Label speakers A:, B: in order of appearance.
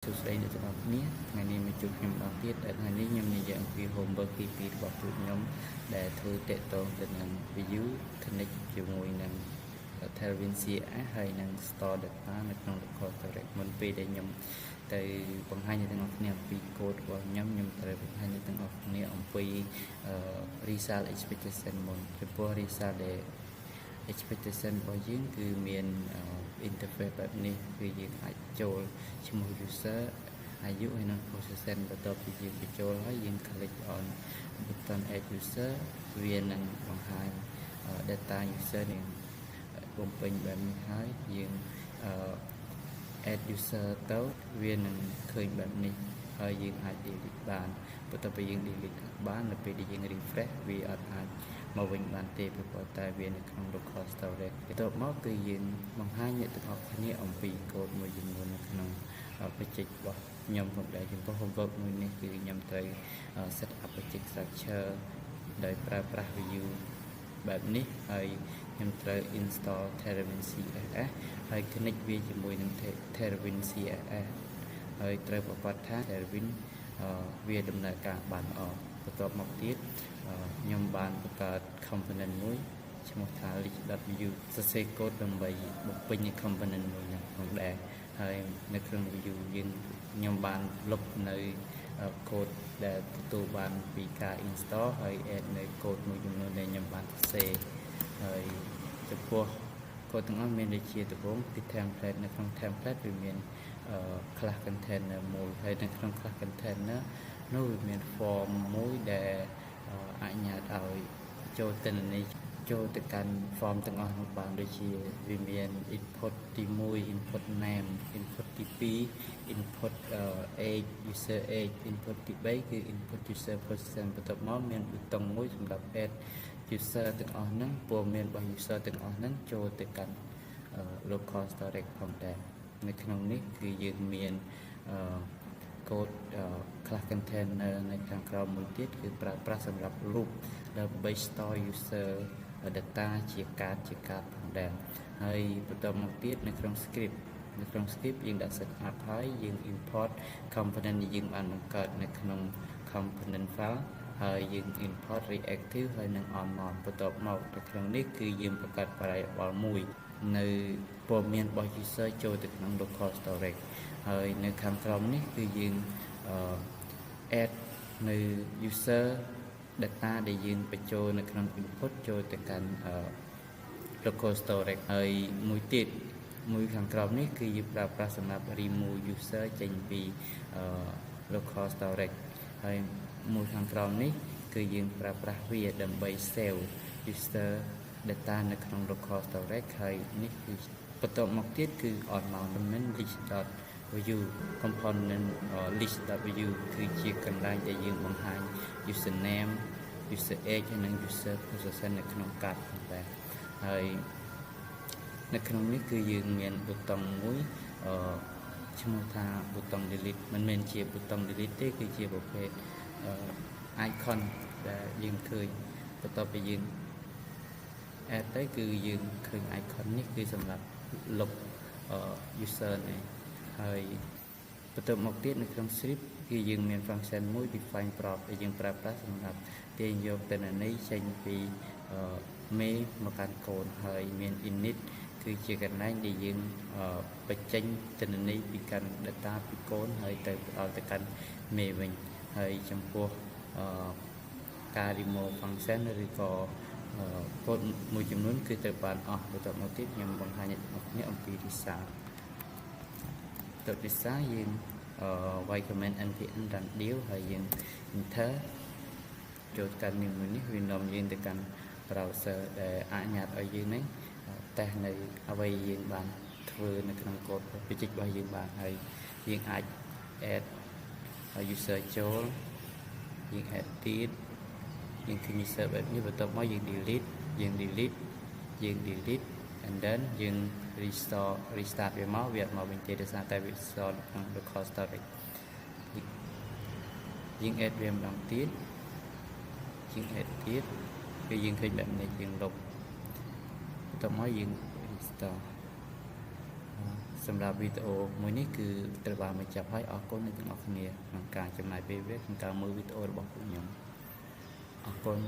A: สุดใจในจังหวะนี้งานนี้มาจุดยำบางทีแต่งานนี้ยำในอย่างปีโฮมเบอร์ปีบอกจุดยำแต่เธอเตะตรงแต่นั้นวิวคณิตอยู่มวยนั้นเทวินเซียให้นั้นสตอร์เด็กฟ้าในตรงละครตัวเล็กมันปีได้ยำแต่บางให้ในจังหวะนี้ปีโคตรว่ายำแต่บางให้ในจังหวะนี้องปีรีซาลเอ็กซ์เพคชั่นมันคือพวกรีซาลexpectation របស់យើងគឺមាន interface បែបនេះគឺយើងអាចចូលឈ្មោះ user អាយុហើយនឹង processor បន្ទាប់ពីយើងបញ្ចូលហើយយើង click on button add user វានឹងបង្ហាញ data user នឹងបំពេញបែបនេះហើយយើង add user ទៅវានឹងឃើញបែបនេះហើយយើងអាច delete បានបន្ទាប់ពីយើង delete បាននៅពេលដែលយើង refresh វាអត់អាចមកវិញបានទេព្រោះតែវានៅក្នុង local storage បន្ទាប់មកគឺយើងបង្ហាញអ្នកទាំងអស់គ្នាអំពីកូដមួយចំនួននៅក្នុង project របស់ខ្ញុំផងដែរចំពោះ homework មួយនេះគឺខ្ញុំត្រូវ set up project structure ដោយប្រើប្រាស់ view បែបនេះហើយខ្ញុំត្រូវ install Tailwind CSS ហើយ connect វាជាមួយនឹង Tailwind CSS ហើយត្រូវប្រកាសថា Tailwind វាដំណើរការបានល្អបន្ទាប់មកទៀតខ្ញុំបានបង្កើត component មួយឈ្មោះថា list.view សរសេរកូដដើម្បីបំពេញ component មួយហ្នឹងផងដែរហើយនៅក្នុង view ខ្ញុំបានលុបនៅកូដដែលទទួលបានពីការ install ហើយ add នៅកូដមួយចំនួនដែលខ្ញុំបានសរសេរហើយចំពោះកូដទាំងអស់មានដូចជាដំបូងគឺ template នៅក្នុង template វាមានclass container មួយហើយនៅក្នុង class container នោះវាមាន form មួយដែលអនុញ្ញាតឲ្យចូលទិន្នន័យចូលទៅកាន់ form ទាំងអស់នោះបានដូចជាវាមាន input ទី1 input name input ទី2 input age user age input ទី3គឺ input user person បន្ទាប់មកមានប៊ូតុងមួយសម្រាប់ add user ទាំងអស់ហ្នឹងព័ត៌មានរបស់ user ទាំងអស់ហ្នឹងចូលទៅកាន់ local storage ផងដែរនៅក្នុងនេះគឺយើងមានកូដ class container នៅខាងក្រោមមួយទៀតគឺប្រើប្រាស់សម្រាប់ loop ដើម្បី store user data ជាកាតផងដែរហើយបន្តមកទៀតនៅក្នុង script យើងដាក់ set up ហើយយើង import component ដែលយើងបានបង្កើតនៅក្នុង component file ហើយយើង import reactive ហើយនឹង onmon បន្ទាប់មកនៅក្នុងនេះគឺយើងបង្កើត variable មួយនៅព័ត៌មានរបស់ user ចូលទៅក្នុង local storage ហើយនៅខាងក្រោមនេះគឺយើងadd នៅ user data ដែលយើងបញ្ចូលនៅក្នុង input ចូលទៅកាន់ local storage ហើយមួយខាងក្រោមនេះគឺយើងប្រើប្រាស់សម្រាប់ remove user ចេញពី local storage ហើយមួយខាងក្រោមនេះគឺយើងប្រើប្រាស់វាដើម្បី save user data នៅក្នុង local storage ហើយនេះគឺបន្តមកទៀតគឺ ornament list.view component list.view គឺជាកន្លែងដែលយើងបង្ហាញ username user age ហើយនិង user position នៅក្នុងកាតផងដែរហើយនៅក្នុងនេះគឺយើងមានប៊ូតុងមួយឈ្មោះថាប៊ូតុង delete មិនមែនជាប៊ូតុង delete ទេគឺជាប្រភេទicon ដែលយើងឃើញបន្ទាប់ពីយើង add ទៅគឺយើងឃើញ icon នេះគឺសម្រាប់លុប user នេះហើយបន្ទាប់មកទៀតនៅក្នុង script គឺយើងមាន function មួយ define prop ដែលយើងប្រើប្រាស់សម្រាប់ទាញយកទិន្នន័យចេញពីមេមកកាន់កូនហើយមាន init គឺជាកន្លែងដែលយើងបញ្ចេញទិន្នន័យពីកាន់ data ពីកូនហើយទៅដល់ទៅកាន់មេវិញហើយចំពោះការ remove function ឬក៏កូដមួយចំនួនគឺត្រូវបានអស់បន្ទាប់មកទៀតខ្ញុំបង្ហាញអ្នកនេះអំពី result ទៅ result យើង y command npm run deal ហើយយើង enter ចូលកាន់នេះមួយនេះវានាំយើងទៅកាន់ browser ដែលអនុញ្ញាតឲ្យយើងនេះតេស្តនៅអ្វីយើងបានធ្វើនៅក្នុងកូដ project របស់យើងបានហើយយើងអាច add user ចូលយើង add ទៀតយើងឃើញ user បែបនេះបន្ទាប់មកយើង delete and then យើង restart វាមកវាអត់មកវិញទេដោយសារតែវា store ក្នុង local storage យើង add វាម្ដងទៀតគឺយើងឃើញបែបនេះយើងលុបបន្ទាប់មកយើង restore សម្រាប់វីដេអូមួយនេះគឺត្រូវបានបញ្ចប់ហើយអរគុណអ្នកទាំងអស់គ្នាក្នុងការចំណាយពេលវេលាក្នុងការមើលវីដេអូរបស់ពួកខ្ញុំអរគុណ